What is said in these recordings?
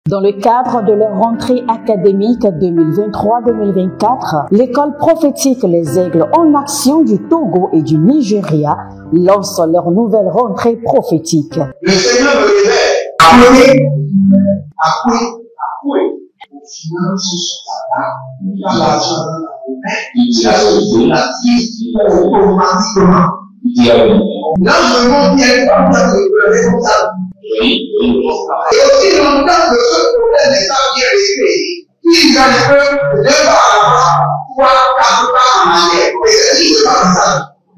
Dans le cadre de leur rentrée académique 2023-2024, l'école prophétique Les Aigles en Action du Togo et du Nigeria lance leur nouvelle rentrée prophétique. Le Seigneur me révèle, appelez. Finances, l'argent, automatiquement. Là, je montre bien comme ça, et aussi longtemps que ce problème n'est pas bien réglé, ils peuvent de par pouvoir pas en arrière. Et c'est pas ça.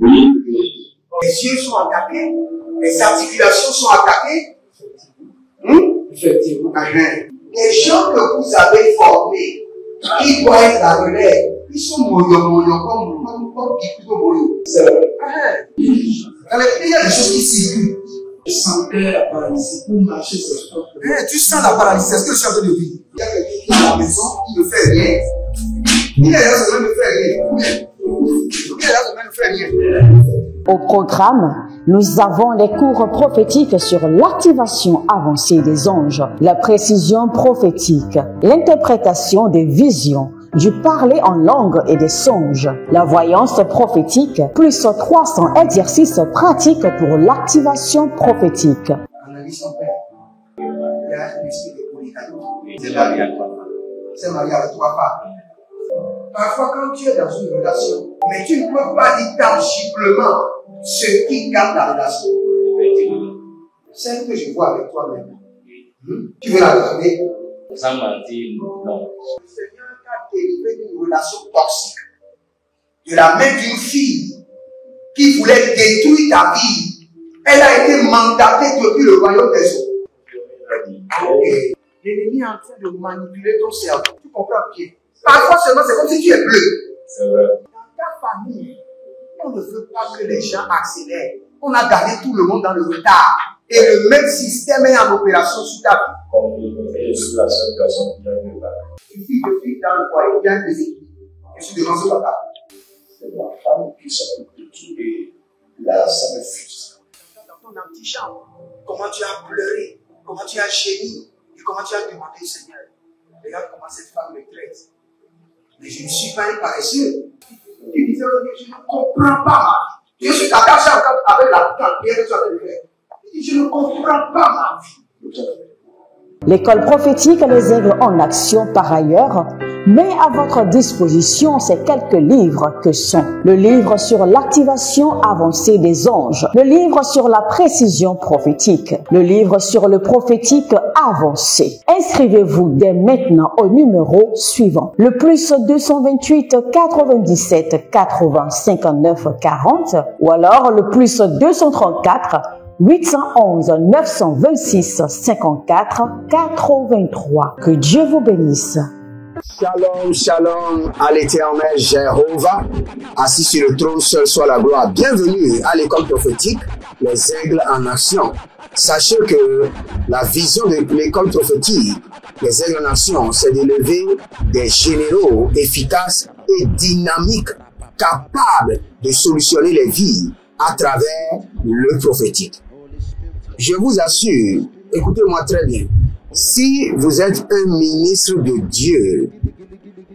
Les yeux sont attaqués, les articulations sont attaquées. Effectivement. Les gens que vous avez formés, qui doivent être la relève, ils sont moyo comme plutôt moyo. C'est vrai. Il y a des choses qui circulent. Je sentais la paralysie pour marcher sur ce corps. Tu sens la paralysie, c'est ce que je suis en train de vivre. Il y a quelqu'un qui est à la maison, qui ne fait rien. Il est là, ça ne fait rien. Au programme, nous avons les cours prophétiques sur l'activation avancée des anges, la précision prophétique, l'interprétation des visions, du parler en langue et des songes, la voyance prophétique, plus 300 exercices pratiques pour l'activation prophétique. Analyse ton père. Il y a un esprit de polygame. C'est marié à trois femmes. C'est marié à trois femmes. Parfois, quand tu es dans une relation, mais tu ne peux pas dire tangiblement ce qui garde la relation. Celle que je vois avec toi maintenant. Tu veux la garder? Sans mentir, non. Le Seigneur t'a délivré d'une relation toxique. De la main d'une fille qui voulait détruire ta vie. Elle a été mandatée depuis le royaume des eaux. L'ennemi est en train de manipuler ton cerveau. Tu comprends bien? Parfois seulement, c'est comme si tu es bleu. C'est vrai. Dans ta famille, on ne veut pas que les gens accélèrent. On a gardé tout le monde dans le retard. Et le même système est en opération sur ta vie. Comme je suis la seule personne qui a vu ça. Une fille de fille dans le foyer, il y a des équipes. Je suis devant ce papa. C'est ma femme qui s'occupe de tout. Et là, ça me frustre. Dans ton antichambre, comment tu as pleuré, comment tu as gémi, et comment tu as demandé au Seigneur. Regarde comment cette femme me traite. Mais je ne suis pas un paresseux. Tu disais, je ne comprends pas ma vie. Je suis attaché encore avec la prière que tu as fait de faire. Je ne comprends pas ma vie. L'école prophétique Les Aigles en Action, par ailleurs, met à votre disposition ces quelques livres que sont le livre sur l'activation avancée des anges, le livre sur la précision prophétique, le livre sur le prophétique avancé. Inscrivez-vous dès maintenant au numéro suivant, le plus 228 97 80 59 40 ou alors le plus 234 811 926 54 83. Que Dieu vous bénisse. Shalom, shalom à l'éternel Jéhovah, assis sur le trône, seul soit la gloire. Bienvenue à l'école prophétique, les Aigles en Action. Sachez que la vision de l'école prophétique, les Aigles en Action, c'est d'élever des généraux efficaces et dynamiques, capables de solutionner les vies à travers le prophétique. Je vous assure, écoutez-moi très bien, si vous êtes un ministre de Dieu,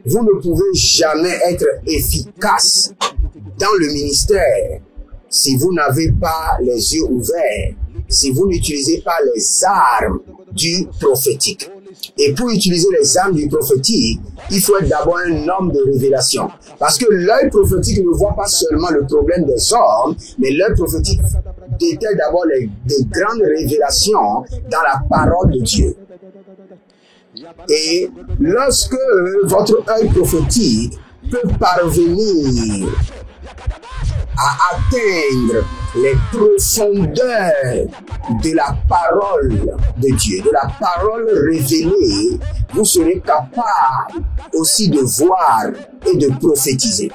vous ne pouvez jamais être efficace dans le ministère si vous n'avez pas les yeux ouverts, si vous n'utilisez pas les armes du prophétique. Et pour utiliser les armes du prophétique, il faut être d'abord un homme de révélation. Parce que l'œil prophétique ne voit pas seulement le problème des hommes, mais l'œil prophétique détecte d'abord des grandes révélations dans la parole de Dieu. Et lorsque votre œil prophétique peut parvenir à atteindre les profondeurs de la parole de Dieu, de la parole révélée, vous serez capable aussi de voir et de prophétiser.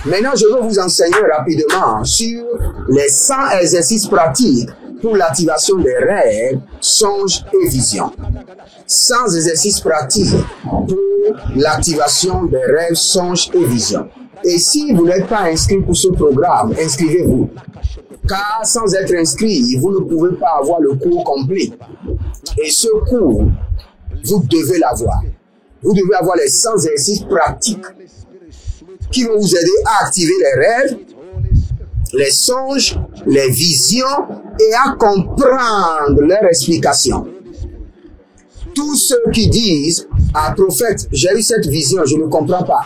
Maintenant, je veux vous enseigner rapidement sur les 100 exercices pratiques pour l'activation des rêves, songes et visions. 100 exercices pratiques pour l'activation des rêves, songes et visions. Et si vous n'êtes pas inscrit pour ce programme, inscrivez-vous. Car sans être inscrit, vous ne pouvez pas avoir le cours complet. Et ce cours vous devez l'avoir. Vous devez avoir les 100 exercices pratiques qui vont vous aider à activer les rêves, les songes, les visions et à comprendre leur explication. Tous ceux qui disent « Ah, prophète, j'ai eu cette vision, je ne comprends pas.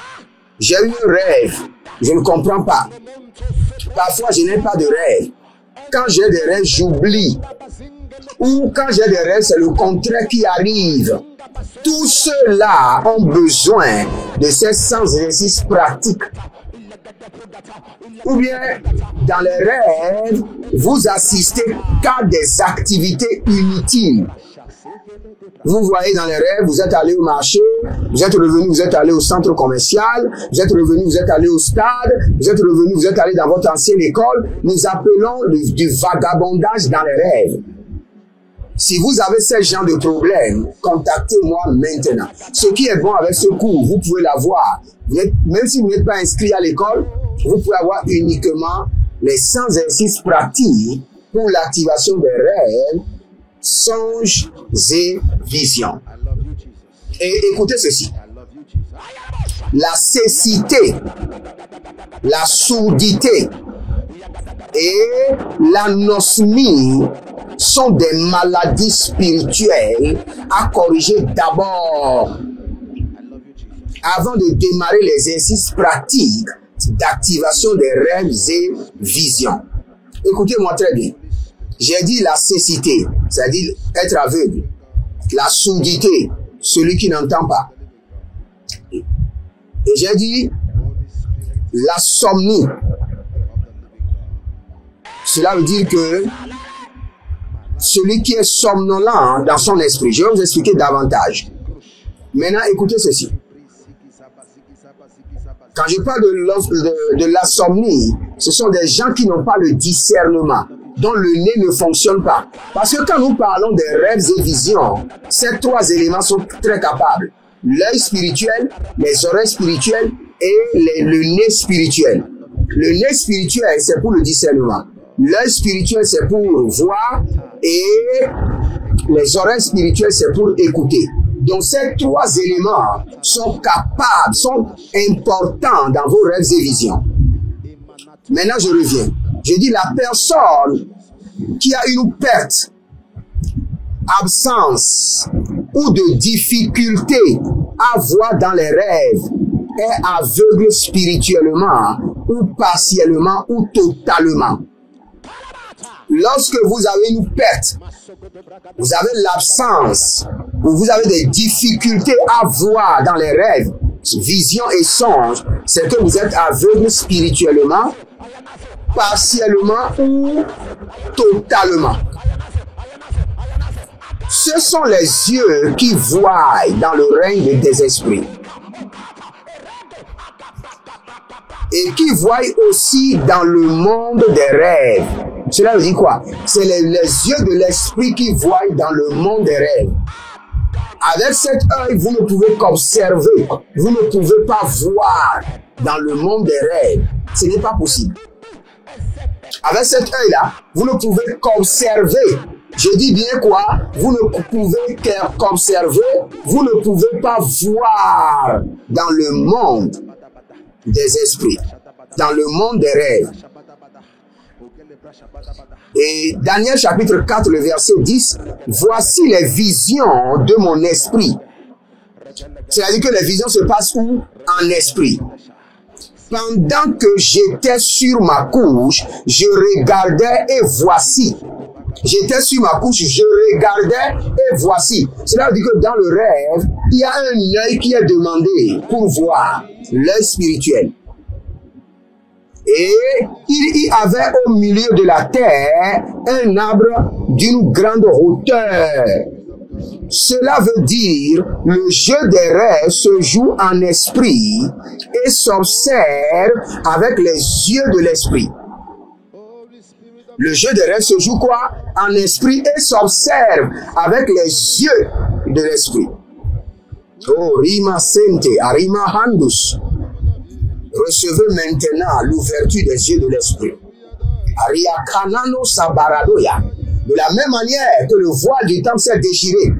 J'ai eu un rêve, je ne comprends pas. Parfois, je n'ai pas de rêve. Quand j'ai des rêves, j'oublie. Ou quand j'ai des rêves, c'est le contraire qui arrive. » Tous ceux-là ont besoin de ces 100 exercices pratiques. Ou bien, dans les rêves, vous assistez qu'à des activités inutiles. Vous voyez dans les rêves, vous êtes allé au marché, vous êtes revenu, vous êtes allé au centre commercial, vous êtes revenu, vous êtes allé au stade, vous êtes revenu, vous êtes allé dans votre ancienne école. Nous appelons du vagabondage dans les rêves. Si vous avez ce genre de problème, contactez-moi maintenant. Ce qui est bon avec ce cours, vous pouvez l'avoir. Même si vous n'êtes pas inscrit à l'école, vous pouvez avoir uniquement les 100 exercices pratiques pour l'activation des rêves, songes et visions. Et écoutez ceci. La cécité, la sourdité et l'anosmie sont des maladies spirituelles à corriger d'abord avant de démarrer l'exercice pratique d'activation des rêves et visions. Écoutez-moi très bien. J'ai dit la cécité, c'est-à-dire être aveugle. La sourdité, celui qui n'entend pas. Et j'ai dit l'insomnie. Cela veut dire que celui qui est somnolent dans son esprit. Je vais vous expliquer davantage. Maintenant, écoutez ceci. Quand je parle de l'insomnie, ce sont des gens qui n'ont pas le discernement, dont le nez ne fonctionne pas. Parce que quand nous parlons des rêves et visions, ces trois éléments sont très capables. L'œil spirituel, les oreilles spirituelles et le nez spirituel. Le nez spirituel, c'est pour le discernement. L'œil spirituel, c'est pour voir et les oreilles spirituelles, c'est pour écouter. Donc, ces trois éléments sont capables, sont importants dans vos rêves et visions. Maintenant, je reviens. Je dis la personne qui a une perte, absence ou de difficulté à voir dans les rêves est aveugle spirituellement ou partiellement ou totalement. Lorsque vous avez une perte, vous avez l'absence, ou vous avez des difficultés à voir dans les rêves, visions et songes, c'est que vous êtes aveugle spirituellement, partiellement ou totalement. Ce sont les yeux qui voient dans le règne des esprits. Et qui voient aussi dans le monde des rêves. Cela veut dire quoi? C'est les yeux de l'esprit qui voient dans le monde des rêves. Avec cet œil, vous ne pouvez qu'observer. Vous ne pouvez pas voir dans le monde des rêves. Ce n'est pas possible. Avec cet œil-là, vous ne pouvez qu'observer. Je dis bien quoi? Vous ne pouvez qu'observer. Vous ne pouvez pas voir dans le monde des esprits, dans le monde des rêves. Et Daniel chapitre 4, le verset 10, voici les visions de mon esprit. C'est-à-dire que les visions se passent où? En esprit. Pendant que j'étais sur ma couche, je regardais et voici. J'étais sur ma couche, je regardais et voici. Cela veut dire que dans le rêve, il y a un œil qui est demandé pour voir, l'œil spirituel. Et il y avait au milieu de la terre un arbre d'une grande hauteur. Cela veut dire le jeu des rêves se joue en esprit et s'observe avec les yeux de l'esprit. Le jeu des rêves se joue quoi? En esprit et s'observe avec les yeux de l'esprit. Oh, Rima Sente, Arima Handus. Recevez maintenant l'ouverture des yeux de l'esprit. Aria Kanano Sabaradoya. De la même manière que le voile du temple s'est déchiré,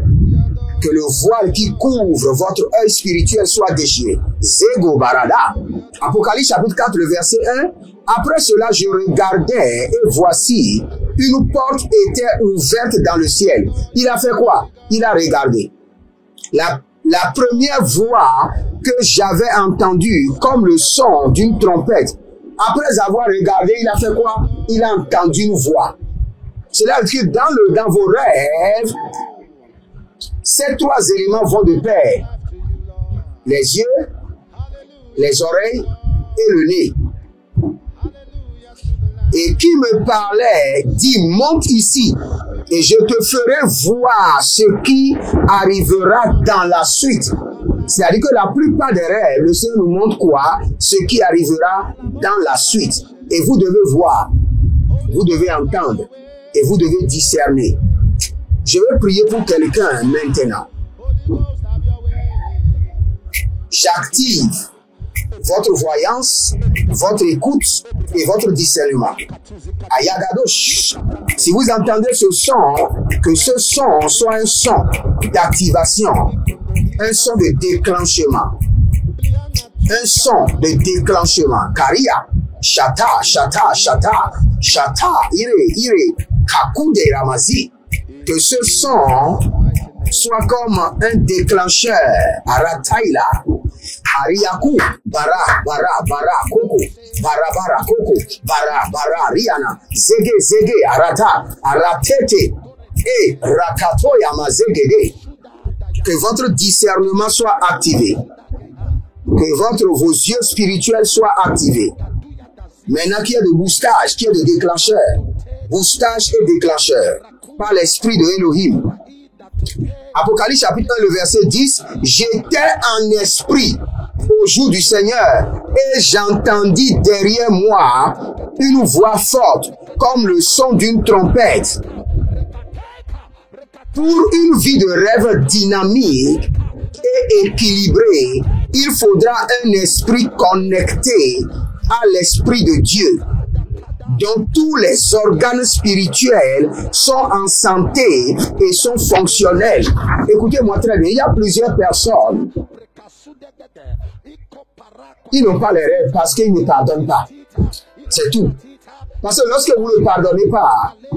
que le voile qui couvre votre œil spirituel soit déchiré. Zego Barada. Apocalypse chapitre 4, le verset 1. Après cela, je regardais et voici, une porte était ouverte dans le ciel. Il a fait quoi? Il a regardé. La première voix que j'avais entendue comme le son d'une trompette, après avoir regardé, il a fait quoi? Il a entendu une voix. C'est-à-dire que dans vos rêves, ces trois éléments vont de pair. Les yeux, les oreilles et le nez. Et qui me parlait dit, monte ici et je te ferai voir ce qui arrivera dans la suite. C'est-à-dire que la plupart des rêves, le Seigneur nous montre quoi? Ce qui arrivera dans la suite. Et vous devez voir, vous devez entendre et vous devez discerner. Je vais prier pour quelqu'un maintenant. J'active votre voyance, votre écoute et votre discernement. Ayagadosh. Si vous entendez ce son, que ce son soit un son d'activation, un son de déclenchement. Un son de déclenchement. Karia, Shata, Shata, Shata, Shata, Ire, Kakude Ramazi. Que ce son soit comme un déclencheur. Arataila. Ariaku, bara, koko, bara, koko, bara, riana, zege, arata, aratete, et rakato yamazegede. Que votre discernement soit activé. Que vos yeux spirituels soient activés. Maintenant qu'il y a de boostage, qu'il y a de déclencheur. Boostage et déclencheur. Par l'esprit de Elohim. Apocalypse chapitre 1, le verset 10. J'étais en esprit au jour du Seigneur et j'entendis derrière moi une voix forte comme le son d'une trompette. Pour une vie de rêve dynamique et équilibrée, il faudra un esprit connecté à l'esprit de Dieu, dont tous les organes spirituels sont en santé et sont fonctionnels. Écoutez-moi très bien, il y a plusieurs personnes, ils n'ont pas les rêves parce qu'ils ne pardonnent pas. C'est tout. Parce que lorsque vous ne pardonnez pas,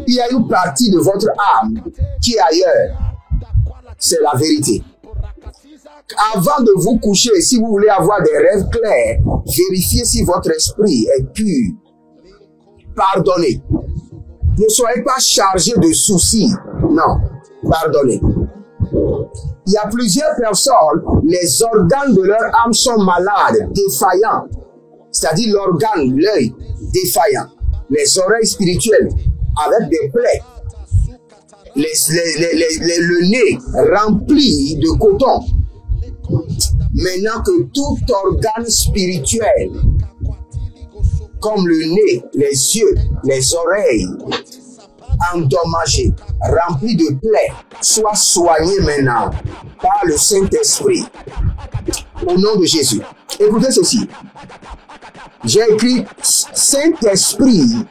il y a une partie de votre âme qui est ailleurs. C'est la vérité. Avant de vous coucher, si vous voulez avoir des rêves clairs, vérifiez si votre esprit est pur. Pardonnez. Ne soyez pas chargé de soucis. Non, pardonnez. Il y a plusieurs personnes, les organes de leur âme sont malades, défaillants. C'est-à-dire l'organe, l'œil, défaillant. Les oreilles spirituelles, avec des plaies. Le nez rempli de coton. Maintenant que tout organe spirituel, comme le nez, les yeux, les oreilles, endommagés, remplis de plaies, soit soignés maintenant par le Saint-Esprit. Au nom de Jésus. Écoutez ceci. J'ai écrit, Saint-Esprit,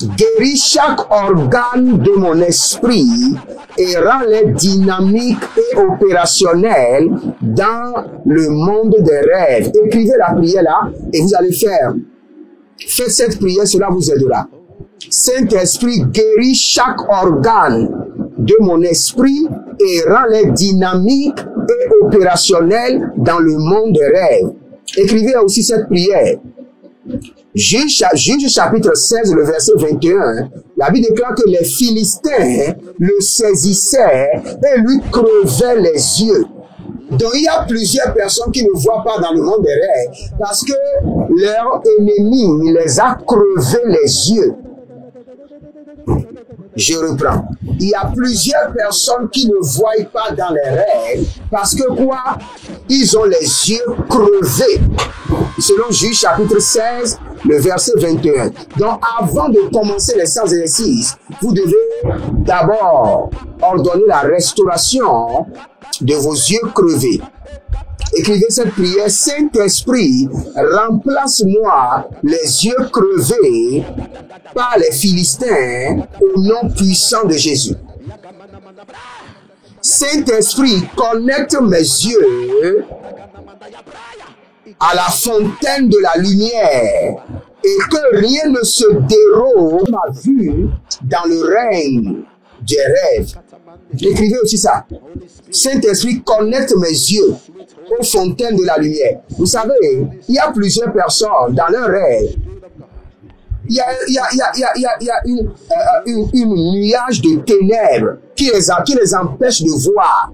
guéris chaque organe de mon esprit et rend-les dynamiques et opérationnels dans le monde des rêves. Écrivez la prière là et vous allez faire. Faites cette prière, cela vous aidera. Saint-Esprit, guéris chaque organe de mon esprit et rend-les dynamiques et opérationnels dans le monde des rêves. Écrivez aussi cette prière. Juge chapitre 16, le verset 21, la Bible déclare que les Philistins le saisissaient et lui crevaient les yeux. Donc il y a plusieurs personnes qui ne voient pas dans le monde des rêves parce que leur ennemi les a crevés les yeux. Je reprends. Il y a plusieurs personnes qui ne voient pas dans les rêves parce que quoi? Ils ont les yeux crevés. Selon Juge chapitre 16, le verset 21. Donc avant de commencer les 100 exercices, vous devez d'abord ordonner la restauration de vos yeux crevés. Écrivez cette prière. Saint-Esprit, remplace-moi les yeux crevés par les Philistins au nom puissant de Jésus. Saint-Esprit, connecte mes yeux à la fontaine de la lumière et que rien ne se dérobe ma vue dans le règne des rêves. Écrivez aussi ça. Saint-Esprit, connecte mes yeux aux fontaines de la lumière. Vous savez, il y a plusieurs personnes dans leur rêve. Il y a une nuage de ténèbres qui les empêche de voir.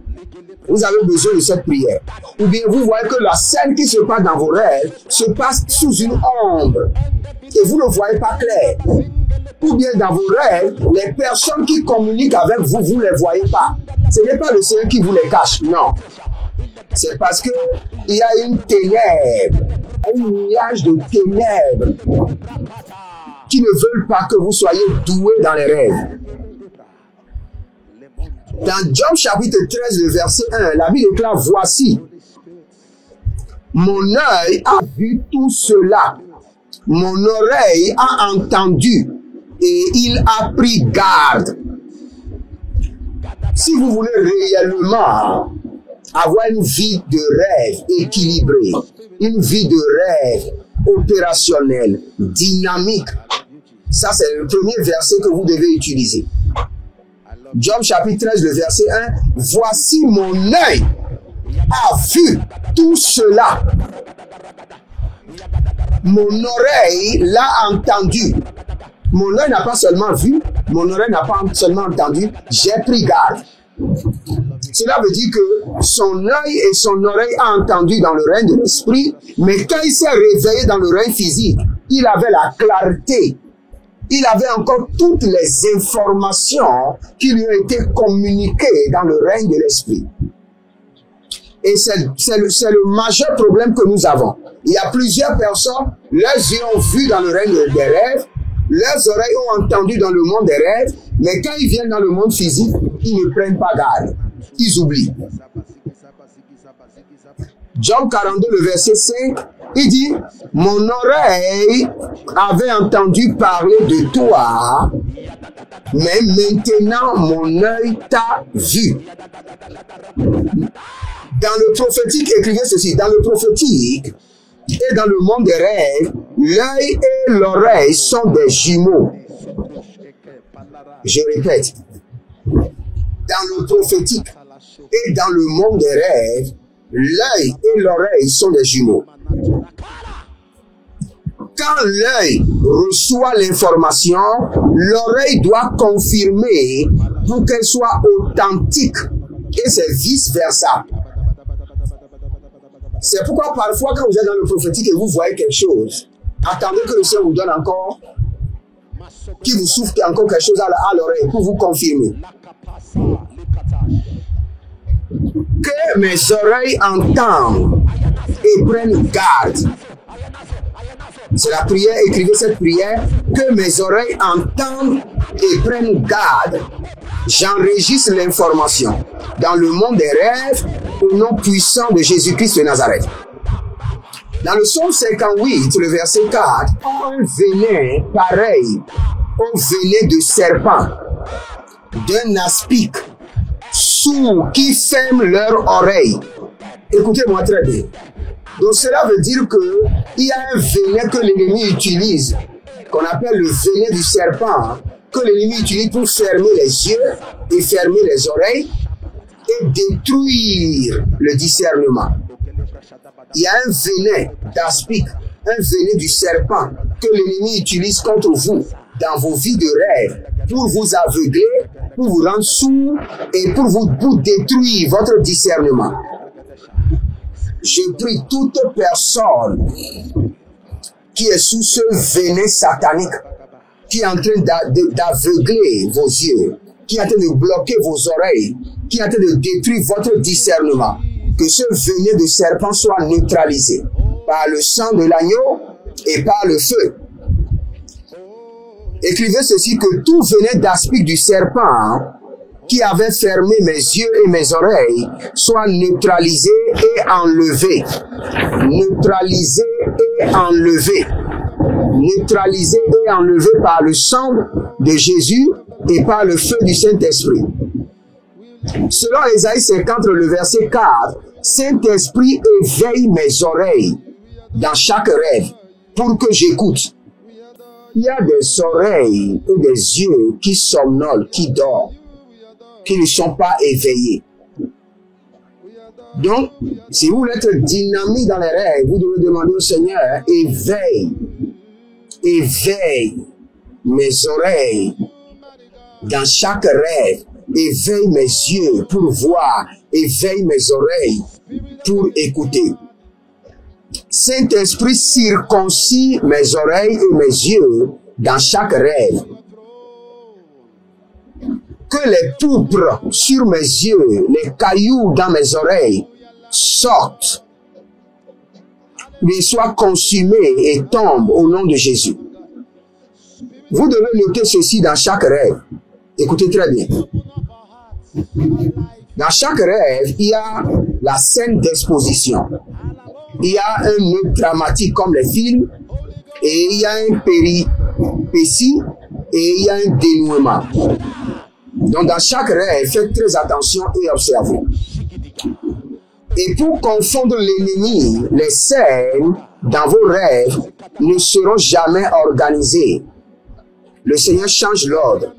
Vous avez besoin de cette prière. Ou bien vous voyez que la scène qui se passe dans vos rêves se passe sous une ombre et vous ne voyez pas clair. Ou bien dans vos rêves, les personnes qui communiquent avec vous, vous ne les voyez pas. Ce n'est pas le Seigneur qui vous les cache, non. C'est parce qu'il y a une ténèbre, un nuage de ténèbres qui ne veulent pas que vous soyez doués dans les rêves. Dans Job chapitre 13, le verset 1, la Bible déclare, voici, mon œil a vu tout cela, mon oreille a entendu et il a pris garde. Si vous voulez réellement avoir une vie de rêve équilibrée, une vie de rêve opérationnelle, dynamique, ça c'est le premier verset que vous devez utiliser. Job chapitre 13, le verset 1, voici mon œil a vu tout cela. Mon oreille l'a entendu. Mon œil n'a pas seulement vu, mon oreille n'a pas seulement entendu, j'ai pris garde. Cela veut dire que son œil et son oreille ont entendu dans le règne de l'esprit, mais quand il s'est réveillé dans le règne physique, il avait la clarté. Il avait encore toutes les informations qui lui ont été communiquées dans le règne de l'esprit. Et c'est le majeur problème que nous avons. Il y a plusieurs personnes, leurs yeux ont vu dans le règne des rêves, leurs oreilles ont entendu dans le monde des rêves, mais quand ils viennent dans le monde physique, ils ne prennent pas garde. Ils oublient. Job 42, le verset 5, il dit, mon oreille avait entendu parler de toi, mais maintenant mon œil t'a vu. Dans le prophétique, écrivez ceci, dans le prophétique et dans le monde des rêves, l'œil et l'oreille sont des jumeaux. Je répète, dans le prophétique et dans le monde des rêves, l'œil et l'oreille sont des jumeaux. Quand l'œil reçoit l'information, l'oreille doit confirmer pour qu'elle soit authentique. Et c'est vice-versa. C'est pourquoi parfois quand vous êtes dans le prophétique et vous voyez quelque chose, attendez que le Seigneur vous donne encore, qu'il vous souffle encore quelque chose à l'oreille pour vous confirmer. Que mes oreilles entendent et prennent garde. C'est la prière, écrivez cette prière. Que mes oreilles entendent et prennent garde. J'enregistre l'information dans le monde des rêves au nom puissant de Jésus-Christ de Nazareth. Dans le psaume 58, le verset 4, un venin pareil au venin de serpent, d'un aspic sourd qui ferme leurs oreilles. Écoutez-moi très bien. Donc cela veut dire qu'il y a un venin que l'ennemi utilise, qu'on appelle le venin du serpent, que l'ennemi utilise pour fermer les yeux et fermer les oreilles et détruire le discernement. Il y a un venin d'aspic, un venin du serpent que l'ennemi utilise contre vous dans vos vies de rêve pour vous aveugler, pour vous rendre sourds et pour détruire votre discernement. Je prie toute personne qui est sous ce venin satanique, qui est en train d'aveugler vos yeux, qui est en train de bloquer vos oreilles, qui est en train de détruire votre discernement, que ce venin de serpent soit neutralisé par le sang de l'agneau et par le feu. Écrivez ceci, que tout venin d'aspic du serpent qui avait fermé mes yeux et mes oreilles soit neutralisé et enlevé. Neutralisé et enlevé. Neutralisé et enlevé par le sang de Jésus et par le feu du Saint-Esprit. Selon Ésaïe 50, le verset 4, Saint-Esprit éveille mes oreilles dans chaque rêve pour que j'écoute. Il y a des oreilles et des yeux qui somnolent, qui dorment, qui ne sont pas éveillés. Donc, si vous voulez être dynamique dans les rêves, vous devez demander au Seigneur, éveille mes oreilles dans chaque rêve, éveille mes yeux pour voir, éveille mes oreilles pour écouter. Saint-Esprit circoncis mes oreilles et mes yeux dans chaque rêve. Que les pourpres sur mes yeux, les cailloux dans mes oreilles sortent, mais soient consumés et tombent au nom de Jésus. Vous devez noter ceci dans chaque rêve. Écoutez très bien. Dans chaque rêve, il y a la scène d'exposition. Il y a un nœud dramatique comme les films, et il y a un péripétie, et il y a un dénouement. Donc dans chaque rêve, faites très attention et observez. Et pour confondre l'ennemi, les scènes dans vos rêves ne seront jamais organisées. Le Seigneur change l'ordre.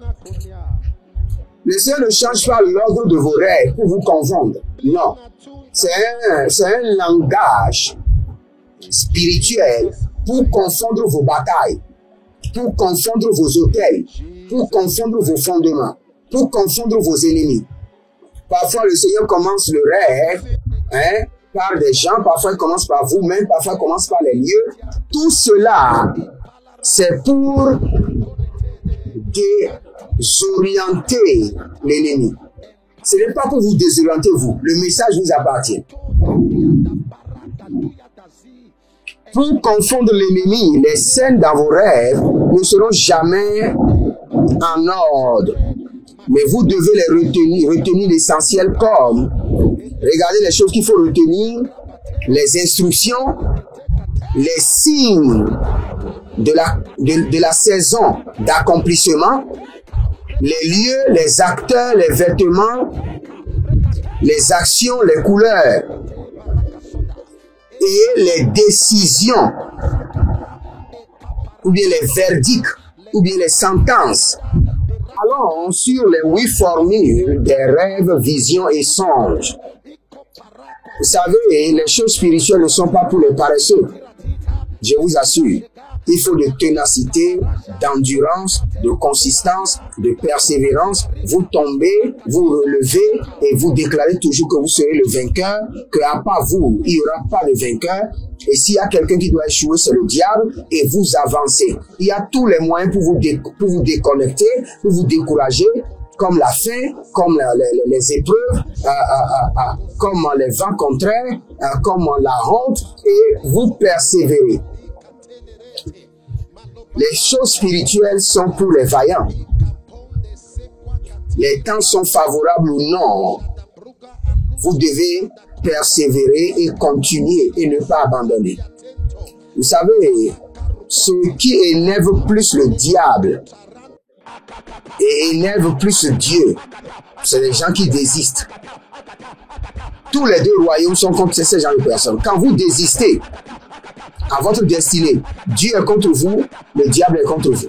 Le Seigneur ne change pas l'ordre de vos rêves pour vous confondre. Non. C'est un langage spirituel pour confondre vos batailles, pour confondre vos autels, pour confondre vos fondements, pour confondre vos ennemis. Parfois, le Seigneur commence le rêve par des gens, parfois il commence par vous-même, parfois il commence par les lieux. Tout cela, c'est pour désorienter l'ennemi. Ce n'est pas pour vous désorienter, vous. Le message vous appartient. Pour confondre l'ennemi, les scènes dans vos rêves ne seront jamais en ordre. Mais vous devez les retenir l'essentiel comme, regardez les choses qu'il faut retenir, les instructions, les signes de la saison d'accomplissement, les lieux, les acteurs, les vêtements, les actions, les couleurs et les décisions, ou bien les verdicts, ou bien les sentences. Allons sur les 8 formules des rêves, visions et songes. Vous savez, les choses spirituelles ne sont pas pour les paresseux. Je vous assure. Il faut de ténacité, d'endurance, de consistance, de persévérance. Vous tombez, vous relevez et vous déclarez toujours que vous serez le vainqueur, qu'à part vous, il n'y aura pas de vainqueur. Et s'il y a quelqu'un qui doit échouer, c'est le diable, et vous avancez. Il y a tous les moyens pour vous déconnecter, pour vous décourager, comme la faim, comme les épreuves, comme les vents contraires, comme la honte, et vous persévérez. Les choses spirituelles sont pour les vaillants. Les temps sont favorables ou non. Vous devez persévérer et continuer et ne pas abandonner. Vous savez, ce qui énerve plus le diable et énerve plus Dieu, c'est les gens qui désistent. Tous les deux royaumes sont contre ces gens de personnes. Quand vous désistez à votre destinée, Dieu est contre vous, le diable est contre vous.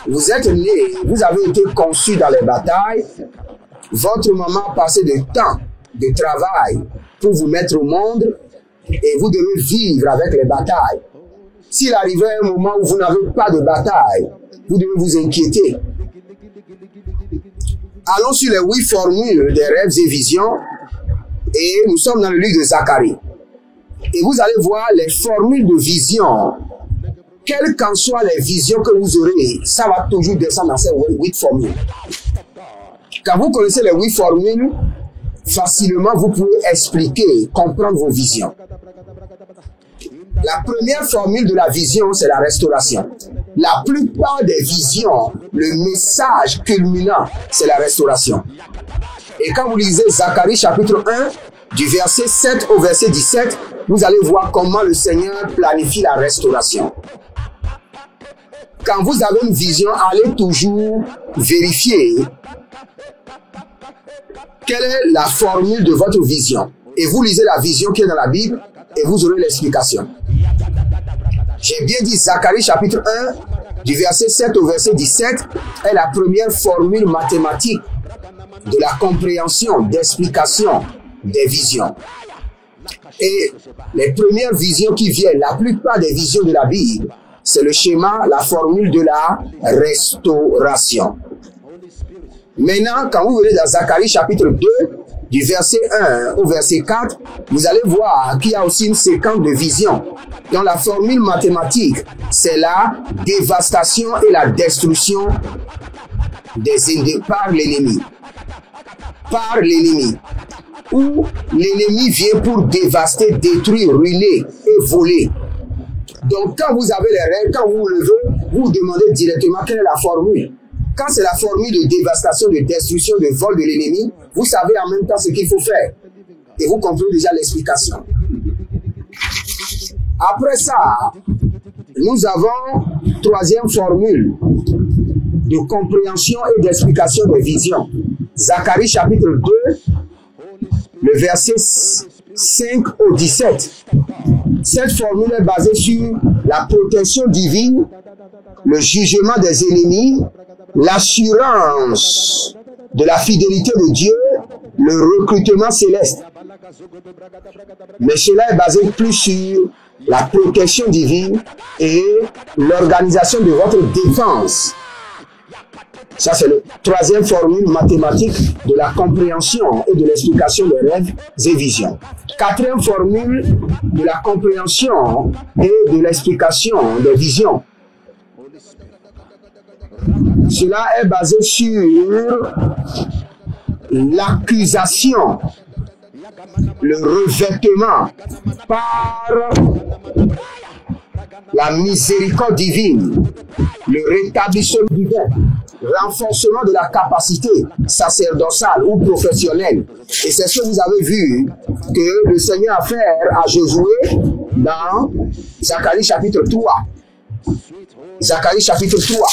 Vous êtes né, vous avez été conçu dans les batailles, votre maman a passé du temps de travail pour vous mettre au monde et vous devez vivre avec les batailles. S'il arrivait un moment où vous n'avez pas de bataille, vous devez vous inquiéter. Allons sur les 8 formules des rêves et visions et nous sommes dans le livre de Zacharie. Et vous allez voir les formules de vision. Quelles qu'en soient les visions que vous aurez, ça va toujours descendre dans ces 8 formules. Quand vous connaissez les 8 formules, facilement vous pouvez expliquer, comprendre vos visions. La première formule de la vision, c'est la restauration. La plupart des visions, le message culminant, c'est la restauration. Et quand vous lisez Zacharie chapitre 1, du verset 7 au verset 17, vous allez voir comment le Seigneur planifie la restauration. Quand vous avez une vision, allez toujours vérifier quelle est la formule de votre vision. Et vous lisez la vision qui est dans la Bible et vous aurez l'explication. J'ai bien dit Zacharie chapitre 1, du verset 7 au verset 17, est la première formule mathématique de la compréhension, d'explication des visions. Et les premières visions qui viennent, la plupart des visions de la Bible, c'est le schéma, la formule de la restauration. Maintenant, quand vous venez dans Zacharie chapitre 2, du verset 1 au verset 4, vous allez voir qu'il y a aussi une séquence de visions. Dans la formule mathématique, c'est la dévastation et la destruction par l'ennemi. Par l'ennemi. Où l'ennemi vient pour dévaster, détruire, ruiner et voler. Donc, quand vous avez les règles, quand vous vous levez, vous demandez directement quelle est la formule. Quand c'est la formule de dévastation, de destruction, de vol de l'ennemi, vous savez en même temps ce qu'il faut faire. Et vous comprenez déjà l'explication. Après ça, nous avons troisième formule de compréhension et d'explication des visions. Zacharie chapitre 2, le verset 5 au 17. Cette formule est basée sur la protection divine, le jugement des ennemis, l'assurance de la fidélité de Dieu, le recrutement céleste. Mais cela est basé plus sur la protection divine et l'organisation de votre défense. Ça, c'est la troisième formule mathématique de la compréhension et de l'explication des rêves et visions. Quatrième formule de la compréhension et de l'explication des visions. Cela est basé sur l'accusation, le revêtement par la miséricorde divine, le rétablissement divin, renforcement de la capacité sacerdotale ou professionnelle. Et c'est ce que vous avez vu que le Seigneur a fait à Josué dans Zacharie chapitre 3. Zacharie chapitre 3.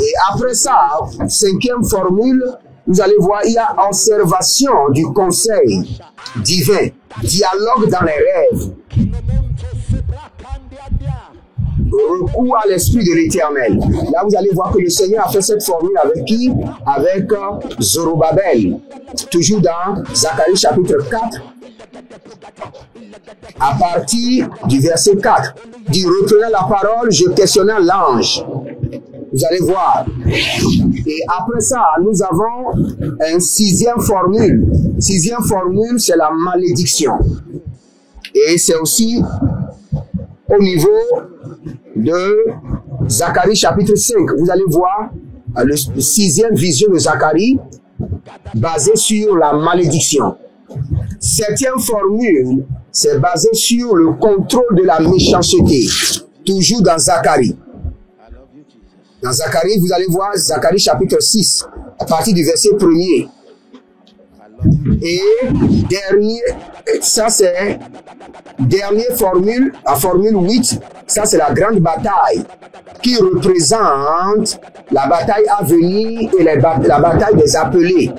Et après ça, cinquième formule, vous allez voir, il y a observation du conseil divin, dialogue dans les rêves, recours à l'esprit de l'Éternel. Là, vous allez voir que le Seigneur a fait cette formule avec qui? Avec Zorobabel. Toujours dans Zacharie chapitre 4, à partir du verset 4. Dit, reprenant la parole, je questionnais l'ange. Vous allez voir. Et après ça, nous avons une sixième formule. Sixième formule, c'est la malédiction. Et c'est aussi au niveau de Zacharie chapitre 5. Vous allez voir la sixième vision de Zacharie basée sur la malédiction. Septième formule, c'est basé sur le contrôle de la méchanceté. Toujours dans Zacharie. Dans Zacharie, vous allez voir Zacharie chapitre 6, à partir du verset 1er. Et dernier, ça c'est dernière formule, la formule 8, ça c'est la grande bataille qui représente la bataille à venir et la bataille des appelés.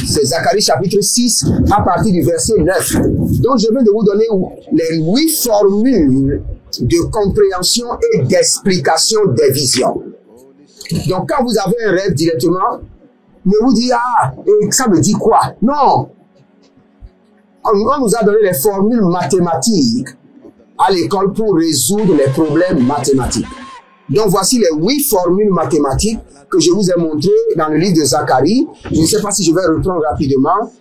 C'est Zacharie chapitre 6 à partir du verset 9. Donc je viens de vous donner les 8 formules de compréhension et d'explication des visions. Donc quand vous avez un rêve directement, ne vous dites ah, et ça me dit quoi? Non. On nous a donné les formules mathématiques à l'école pour résoudre les problèmes mathématiques. Donc voici les 8 formules mathématiques que je vous ai montrées dans le livre de Zacharie. Je ne sais pas si je vais reprendre rapidement.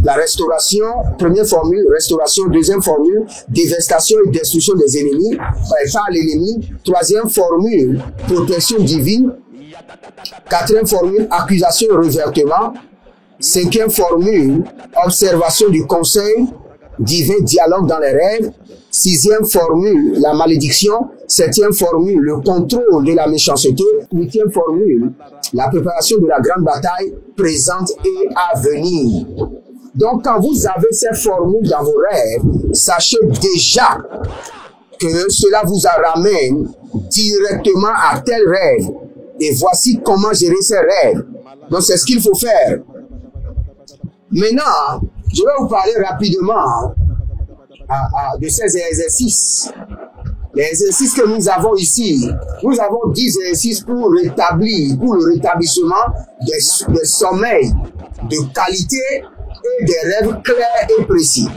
La restauration, première formule, restauration, deuxième formule, dévastation et destruction des ennemis, par l'ennemi. Troisième formule, protection divine. Quatrième formule, accusation et revertement. Cinquième formule, observation du conseil divin, dialogue dans les rêves. Sixième formule, la malédiction. Septième formule, le contrôle de la méchanceté. Huitième formule, la préparation de la grande bataille présente et à venir. Donc, quand vous avez ces formules dans vos rêves, sachez déjà que cela vous ramène directement à tel rêve Et voici comment gérer ses rêves. Donc c'est ce qu'il faut faire. Maintenant, je vais vous parler rapidement de ces exercices. Les exercices que nous avons ici, nous avons 10 exercices pour le rétablissement des sommeils de qualité et des rêves clairs et précis.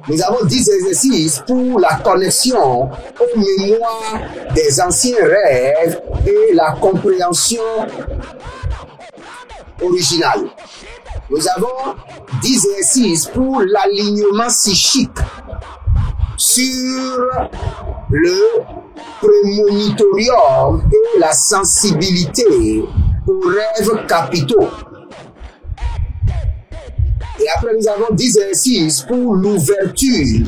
Nous avons 10 exercices pour la connexion aux mémoires des anciens rêves et la compréhension originale. Nous avons 10 exercices pour l'alignement psychique sur le prémonitorium et la sensibilité aux rêves capitaux. Et après, nous avons 10 exercices pour l'ouverture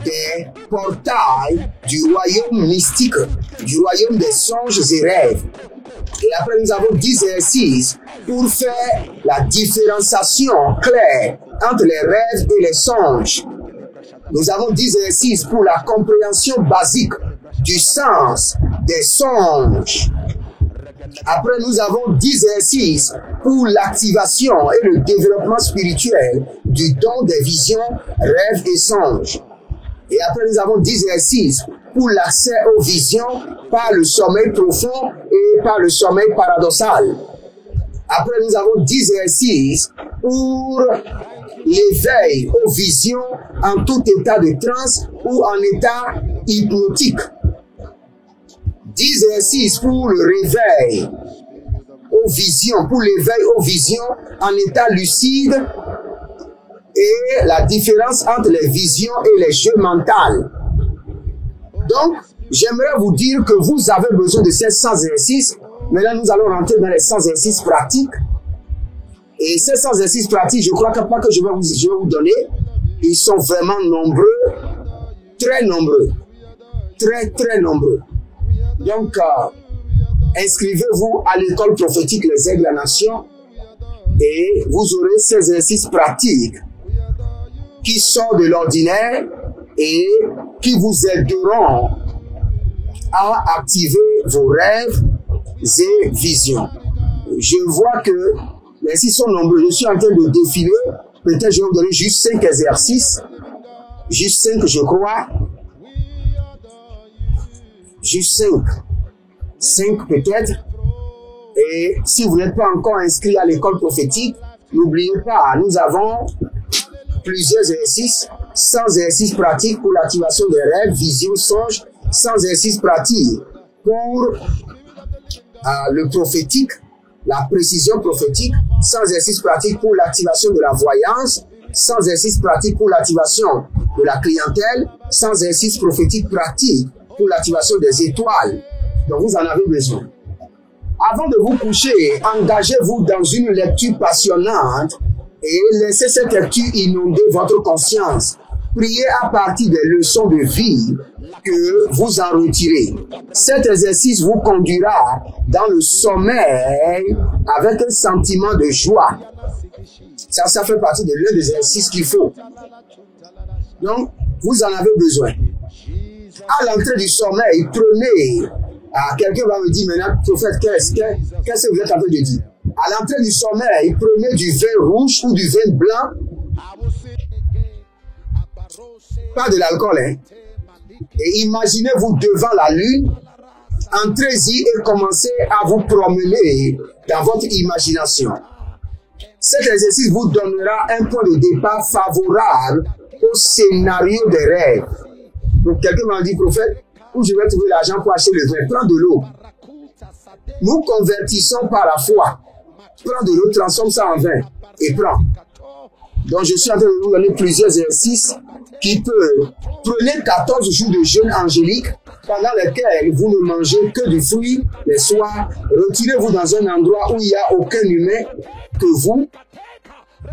des portails du royaume mystique, du royaume des songes et rêves. Et après, nous avons 10 exercices pour faire la différenciation claire entre les rêves et les songes. Nous avons 10 exercices pour la compréhension basique du sens des songes. Après, nous avons 10 exercices pour l'activation et le développement spirituel du don des visions, rêves et songes. Et après, nous avons 10 exercices pour l'accès aux visions par le sommeil profond et par le sommeil paradoxal. Après, nous avons 10 exercices pour l'éveil aux visions en tout état de transe ou en état hypnotique. 10 exercices pour le réveil aux visions, pour l'éveil aux visions en état lucide et la différence entre les visions et les jeux mentaux. Donc, j'aimerais vous dire que vous avez besoin de ces 100 exercices. Maintenant, nous allons rentrer dans les 100 exercices pratiques. Et ces 100 exercices pratiques, je crois que pas que je vais vous donner, ils sont vraiment nombreux, très nombreux, très nombreux. Donc, inscrivez-vous à l'école prophétique Les Aigles en Action et vous aurez ces exercices pratiques qui sortent de l'ordinaire et qui vous aideront à activer vos rêves et visions. Je vois que les exercices sont nombreux. Je suis en train de défiler. Peut-être je vais vous donner juste 5 exercices. Juste 5, je crois. Juste 5. 5 peut-être. Et si vous n'êtes pas encore inscrit à l'école prophétique, n'oubliez pas, nous avons plusieurs exercices, 100 exercices pratiques pour l'activation des rêves, visions, songes, 100 exercices pratiques pour le prophétique, la précision prophétique, 100 exercices pratiques pour l'activation de la voyance, 100 exercices pratiques pour l'activation de la clientèle, 100 exercices prophétiques pratiques pour l'activation des étoiles. Donc vous en avez besoin. Avant de vous coucher, engagez-vous dans une lecture passionnante et laissez cette lecture inonder votre conscience. Priez à partir des leçons de vie que vous en retirez. Cet exercice vous conduira dans le sommeil avec un sentiment de joie. Ça fait partie de l'un des exercices qu'il faut. Donc, vous en avez besoin. À l'entrée du sommeil, prenez... quelqu'un va me dire maintenant, prophète, qu'est-ce que vous êtes en train de dire? À l'entrée du sommeil, prenez du vin rouge ou du vin blanc. Pas de l'alcool, hein. Et imaginez-vous devant la lune, entrez-y et commencez à vous promener dans votre imagination. Cet exercice vous donnera un point de départ favorable au scénario des rêves. Donc quelqu'un m'a dit, prophète, où je vais trouver l'argent pour acheter le vin? Prends de l'eau. Nous convertissons par la foi. Prends de l'eau, transforme ça en vin et prends. Donc je suis en train de vous donner plusieurs exercices qui peuvent. Prenez 14 jours de jeûne angélique pendant lesquels vous ne mangez que du fruit les soirs. Retirez-vous dans un endroit où il n'y a aucun humain que vous.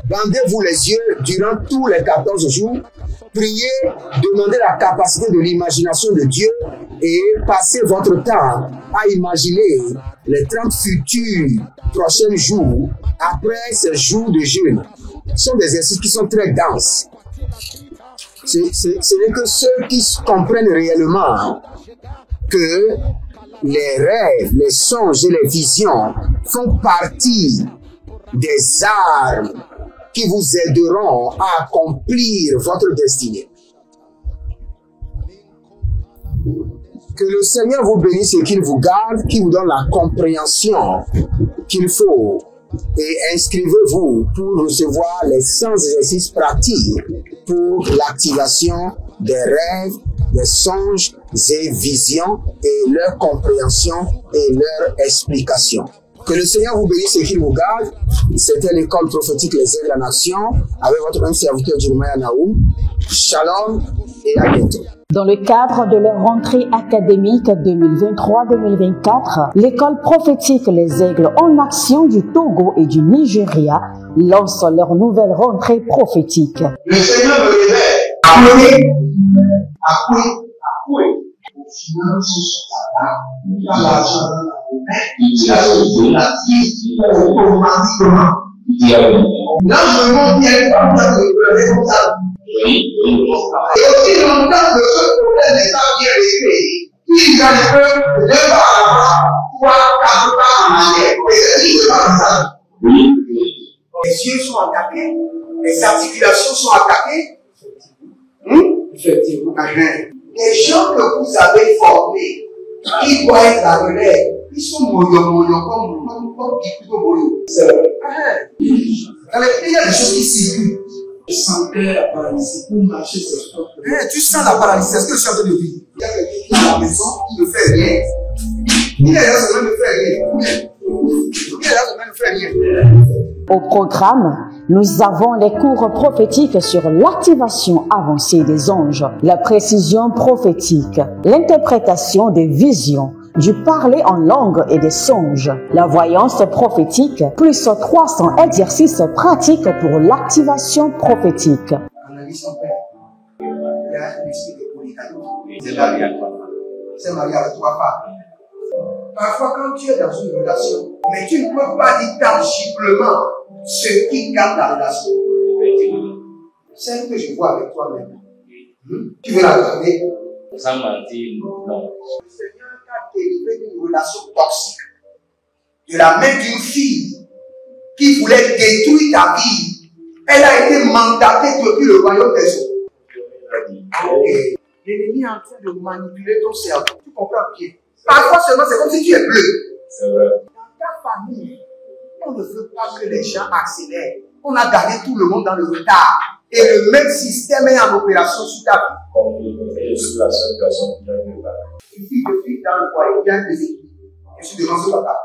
Bandez-vous les yeux durant tous les 14 jours. Priez, demandez la capacité de l'imagination de Dieu et passez votre temps à imaginer les 30 futurs prochains jours après ces jours de jeûne. Ce sont des exercices qui sont très denses. Ce n'est que ceux qui comprennent réellement que les rêves, les songes et les visions font partie des armes qui vous aideront à accomplir votre destinée. Que le Seigneur vous bénisse et qu'il vous garde, qu'il vous donne la compréhension qu'il faut. Et inscrivez-vous pour recevoir les 100 exercices pratiques pour l'activation des rêves, des songes et visions et leur compréhension et leur explication. Que le Seigneur vous bénisse et qu'il vous garde. C'était l'école prophétique Les Aigles en Action avec votre même serviteur Jeremiah Naoum. Shalom et à bientôt. Dans le cadre de leur rentrée académique 2023-2024, l'école prophétique Les Aigles en Action du Togo et du Nigeria lance leur nouvelle rentrée prophétique. Le Seigneur me révèle. Appelez. Finances dans l'argent dans la automatiquement. Là, je montre bien le responsable. Et aussi longtemps que ce problème n'est pas bien réglé, ils arrivent de par la 3-4 pas en arrière. Et c'est ce qui se passe. Les yeux sont attaqués, les articulations sont attaquées. Effectivement. Les gens que vous avez formés, qui doivent être la relève, ils sont moyo comme plutôt moyo. C'est vrai. Dans les pays, il y a des choses qui circulent. Je sentais la paralysie pour marcher sur ce corps. Tu sens la paralysie, c'est ce que je suis en train de dire. Il y a quelqu'un qui est à la maison, qui ne fait rien. Il y a des gens qui ne fait rien. Au programme, nous avons les cours prophétiques sur l'activation avancée des anges, la précision prophétique, l'interprétation des visions, du parler en langue et des songes, la voyance prophétique, plus 300 exercices pratiques pour l'activation prophétique. C'est marié avec trois femmes. Parfois, quand tu es dans une relation, mais tu ne peux pas dire tangiblement ce qui garde la relation. C'est ce que je vois avec toi-même. Tu veux la regarder? Sans mentir, non. Le Seigneur t'a délivré d'une relation toxique, de la main d'une fille qui voulait détruire ta vie. Elle a été mandatée depuis le royaume des eaux. L'ennemi est en train de manipuler ton cerveau. Tu comprends bien? Parfois seulement, c'est comme si tu es bleu. C'est vrai. Dans ta famille, on ne veut pas que les gens accélèrent. On a gardé tout le monde dans le retard. Et le même système est en opération sur ta vie. Comme je suis la seule personne qui a vu ça. Une fille de fille dans le foyer, il y a des équipes. Je suis devant ce papa.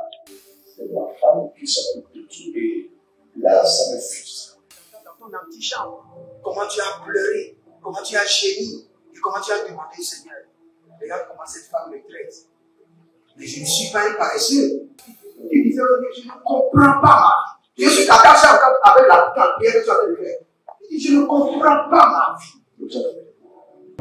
C'est ma femme qui s'occupe de tout et là, ça me frustre. Dans ton antichambre, comment tu as pleuré, comment tu as gémi et comment tu as demandé au Seigneur. Regarde comment cette femme me traite. Mais je ne suis pas un paresseux. Tu disais, je ne comprends pas ma vie. Je suis attaché avec la prière que tu as fait de faire. Je ne comprends pas ma vie.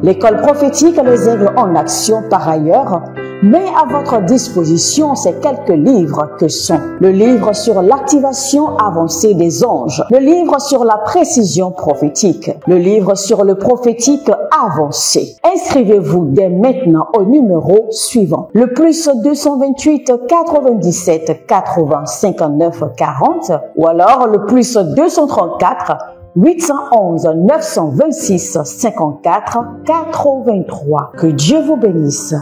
L'école prophétique Les Aigles en Action, par ailleurs, met à votre disposition ces quelques livres que sont le livre sur l'activation avancée des anges, le livre sur la précision prophétique, le livre sur le prophétique avancé. Inscrivez-vous dès maintenant au numéro suivant, le plus 228 97 80 59 40 ou alors le plus 234 811 926 54 83. Que Dieu vous bénisse.